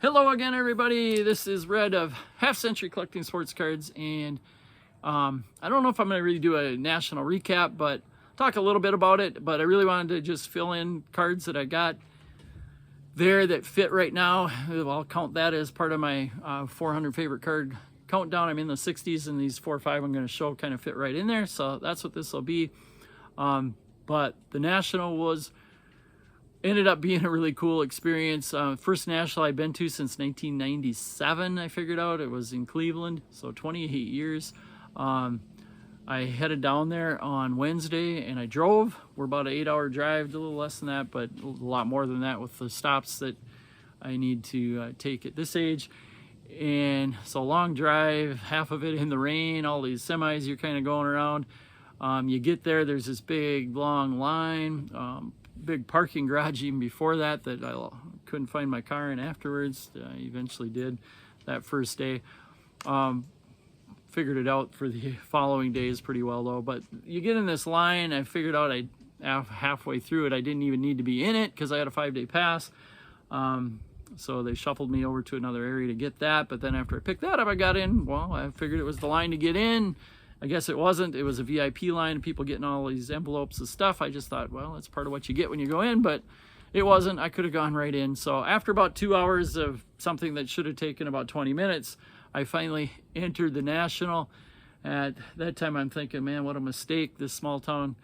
Hello again, everybody. This is Red of Half Century Collecting Sports Cards, and I don't know if I'm going to really do a national recap, but talk a little bit about it. But I really wanted to just fill in cards that I got there that fit right now. I'll count that as part of my 400 favorite card countdown. I'm in the 60s, and these 4 or 5 I'm going to show kind of fit right in there. So that's what this will be. But the national ended up being a really cool experience. First national I've been to since 1997, I figured out. It was in Cleveland, so 28 years. I headed down there on Wednesday and I drove. We're about an 8-hour drive, a little less than that, but a lot more than that with the stops that I need to take at this age. And so long drive, half of it in the rain, all these semis you're kind of going around. You get there, there's this big long line, big parking garage even before that I couldn't find my car in afterwards. I eventually did that first day. Figured it out for the following days pretty well though. But you get in this line, I figured out halfway through it I didn't even need to be in it because I had a 5-day pass. So they shuffled me over to another area to get that. But then after I picked that up, I got in. Well, I figured it was the line to get in. I guess it wasn't. It was a VIP line, people getting all these envelopes of stuff. I just thought, well, that's part of what you get when you go in, but it wasn't. I could have gone right in. So after about 2 hours of something that should have taken about 20 minutes, I finally entered the national. At that time, I'm thinking, man, what a mistake. This small town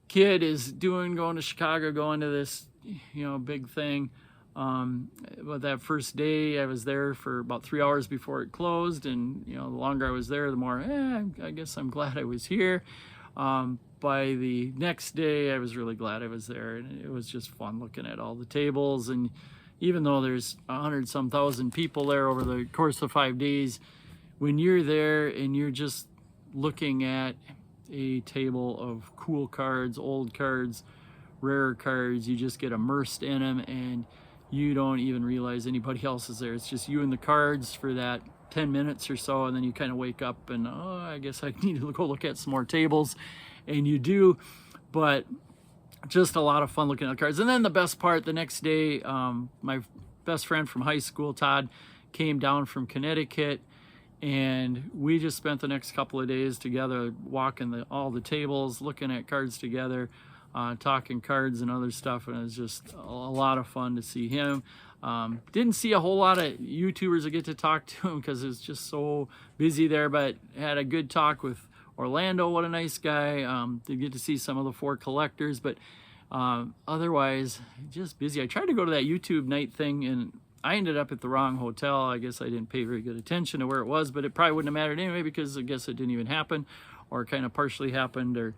kid is going to Chicago, going to this, big thing. But that first day I was there for about 3 hours before it closed, and the longer I was there, the more I guess I'm glad I was here. By the next day I was really glad I was there, and it was just fun looking at all the tables. And even though there's 100-some thousand people there over the course of 5 days, when you're there and you're just looking at a table of cool cards, old cards, rare cards, you just get immersed in them and you don't even realize anybody else is there. It's just you and the cards for that 10 minutes or so, and then you kind of wake up and, I guess I need to go look at some more tables, and you do. But just a lot of fun looking at the cards. And then the best part, the next day, my best friend from high school, Todd, came down from Connecticut, and we just spent the next couple of days together walking all the tables, looking at cards together, talking cards and other stuff, and it was just a lot of fun to see him. Didn't see a whole lot of YouTubers that get to talk to him because it's just so busy there, but had a good talk with Orlando. What a nice guy. Did get to see some of the 4 collectors, but otherwise just busy. I tried to go to that YouTube night thing and I ended up at the wrong hotel. I guess I didn't pay very good attention to where it was, but it probably wouldn't have mattered anyway because I guess it didn't even happen, or kind of partially happened, or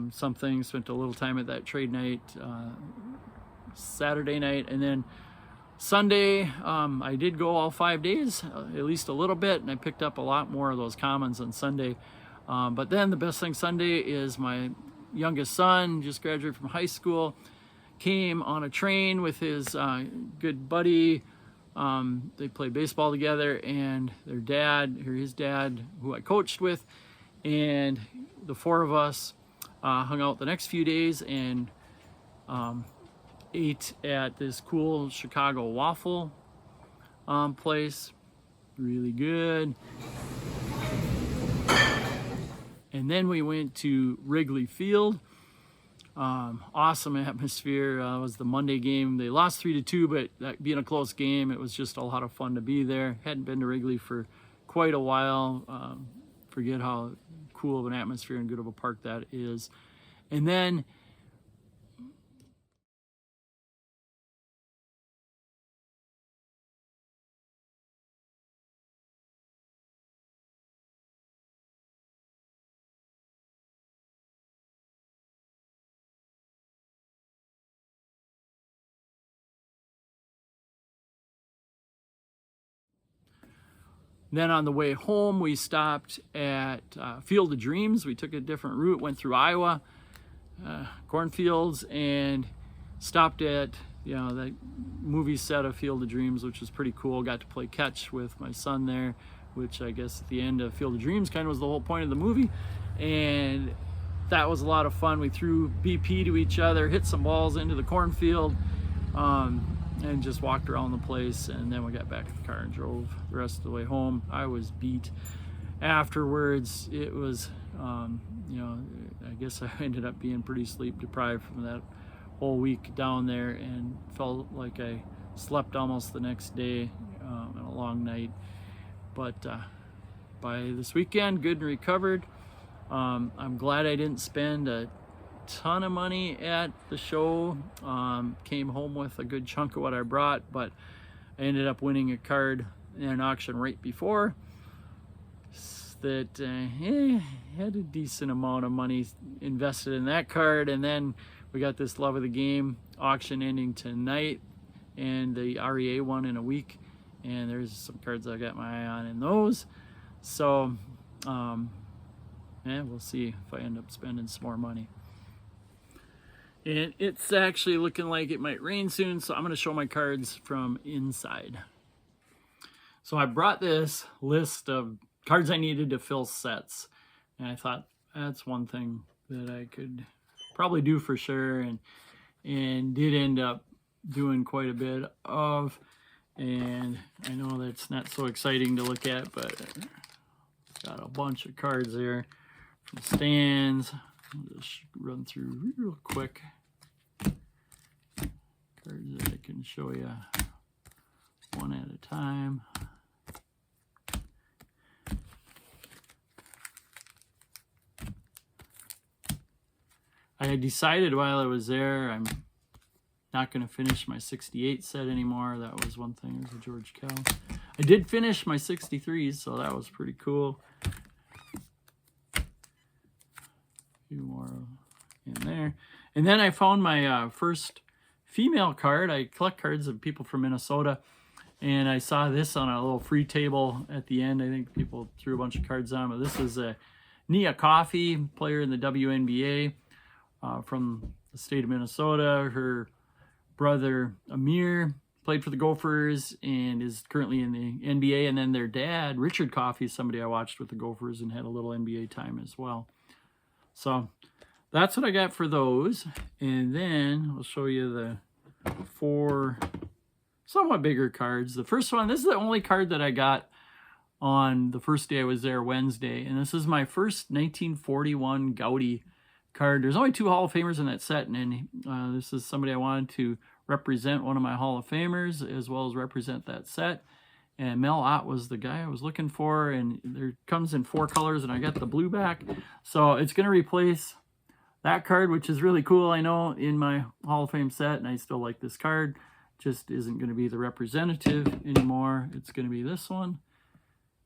something. Spent a little time at that trade night Saturday night, and then Sunday I did go all 5 days, at least a little bit, and I picked up a lot more of those commons on Sunday. But then the best thing Sunday is my youngest son, just graduated from high school, came on a train with his good buddy. They played baseball together, and his dad, who I coached with, and the 4 of us hung out the next few days and ate at this cool Chicago waffle place. Really good. And then we went to Wrigley Field. Awesome atmosphere. It was the Monday game. They lost 3-2, but that being a close game, it was just a lot of fun to be there. Hadn't been to Wrigley for quite a while. Forget how cool of an atmosphere and good of a park that is. And then on the way home, we stopped at Field of Dreams. We took a different route, went through Iowa, cornfields, and stopped at that movie set of Field of Dreams, which was pretty cool. Got to play catch with my son there, which I guess at the end of Field of Dreams kind of was the whole point of the movie. And that was a lot of fun. We threw BP to each other, hit some balls into the cornfield. and just walked around the place, and then we got back in the car and drove the rest of the way home. I was beat afterwards. It was, you know, I guess I ended up being pretty sleep deprived from that whole week down there, and felt like I slept almost the next day, and a long night. But by this weekend, good and recovered. I'm glad I didn't spend a ton of money at the show. Came home with a good chunk of what I brought, but I ended up winning a card in an auction right before that had a decent amount of money invested in that card. And then we got this Love of the Game auction ending tonight, and the REA one in a week, and there's some cards I got my eye on in those. So we'll see if I end up spending some more money. And it's actually looking like it might rain soon, so I'm going to show my cards from inside. So I brought this list of cards I needed to fill sets, and I thought that's one thing that I could probably do for sure, and did end up doing quite a bit of. And I know that's not so exciting to look at, but got a bunch of cards there from stands. I'll just run through real quick cards that I can show you one at a time. I decided while I was there I'm not going to finish my 68 set anymore. That was one thing. There's a George Kell. I did finish my 63s, so that was pretty cool. Few more in there. And then I found my first female card. I collect cards of people from Minnesota, and I saw this on a little free table at the end. I think people threw a bunch of cards on, but this is a Nia Coffey, player in the WNBA from the state of Minnesota. Her brother Amir played for the Gophers and is currently in the NBA, and then their dad Richard Coffey is somebody I watched with the Gophers and had a little NBA time as well. So that's what I got for those. And then I'll show you the 4 somewhat bigger cards. The first one, this is the only card that I got on the first day I was there, Wednesday. And this is my first 1941 Goudey card. There's only 2 Hall of Famers in that set. And this is somebody I wanted to represent, one of my Hall of Famers, as well as represent that set. And Mel Ott was the guy I was looking for, and there comes in 4 colors, and I got the blue back. So it's going to replace that card, which is really cool, I know, in my Hall of Fame set, and I still like this card. Just isn't going to be the representative anymore. It's going to be this one.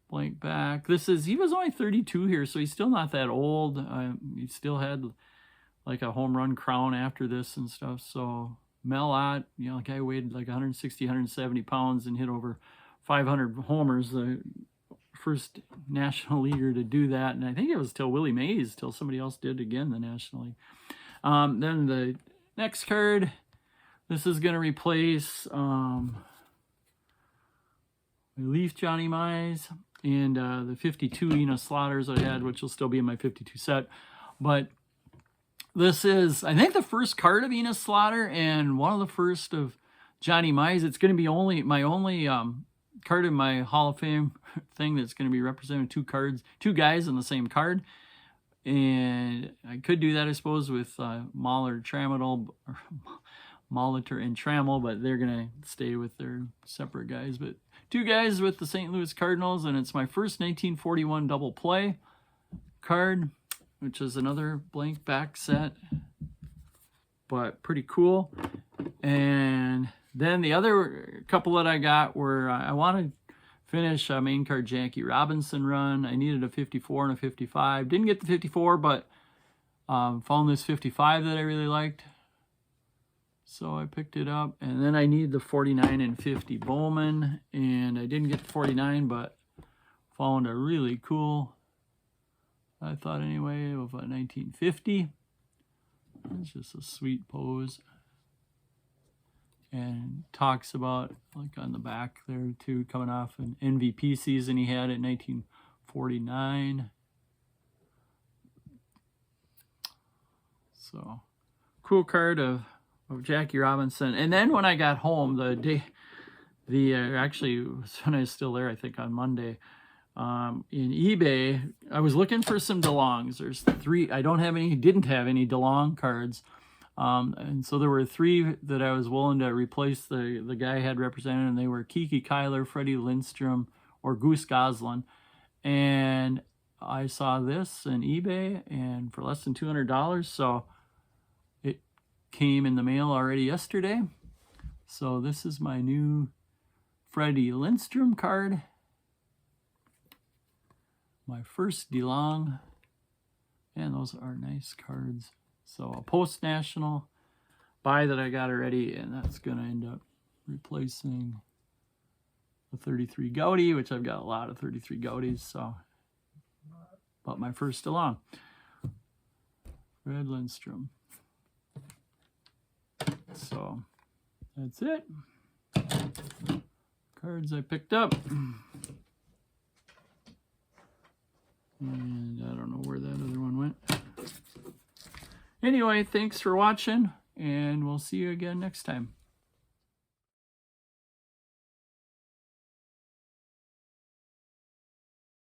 Blank back. This is, he was only 32 here, so he's still not that old. He still had like a home run crown after this and stuff. So Mel Ott, you know, the guy weighed like 160, 170 pounds and hit over 500 homers, the first National Leaguer to do that. And I think it was till Willie Mays, till somebody else did again, the National League. Then the next card, this is going to replace Leaf Johnny Mize and the 52 Ina Slaughters I had, which will still be in my 52 set. But this is, I think, the first card of Ina Slaughter and one of the first of Johnny Mize. It's going to be my only card in my Hall of Fame thing that's going to be representing 2 guys in the same card. And I could do that, I suppose, with Molitor and Trammell, but they're going to stay with their separate guys. But 2 guys with the St. Louis Cardinals, and it's my first 1941 double play card, which is another blank back set, but pretty cool. And then the other couple that I got were, I wanted to finish a main card Jackie Robinson run. I needed a 54 and a 55. Didn't get the 54, but found this 55 that I really liked. So I picked it up. And then I need the 49 and 50 Bowman. And I didn't get the 49, but found a really cool, I thought anyway, of a 1950. It's just a sweet pose. And talks about, like on the back there too, coming off an MVP season he had in 1949. So, cool card of of Jackie Robinson. And then when I got home, actually it was when I was still there, I think on Monday, in eBay, I was looking for some DeLongs. There's 3. I didn't have any DeLong cards. And so there were 3 that I was willing to replace the guy I had represented, and they were Kiki Kyler, Freddie Lindstrom, or Goose Goslin. And I saw this in eBay and for less than $200, so it came in the mail already yesterday. So this is my new Freddie Lindstrom card. My first DeLong, and those are nice cards. So a post-national buy that I got already, and that's going to end up replacing the 33 Goudey, which I've got a lot of 33 Goudeys, so, but my first DeLong. Fred Lindstrom. So that's it. Cards I picked up. And I don't know where that other one went. Anyway, thanks for watching, and we'll see you again next time.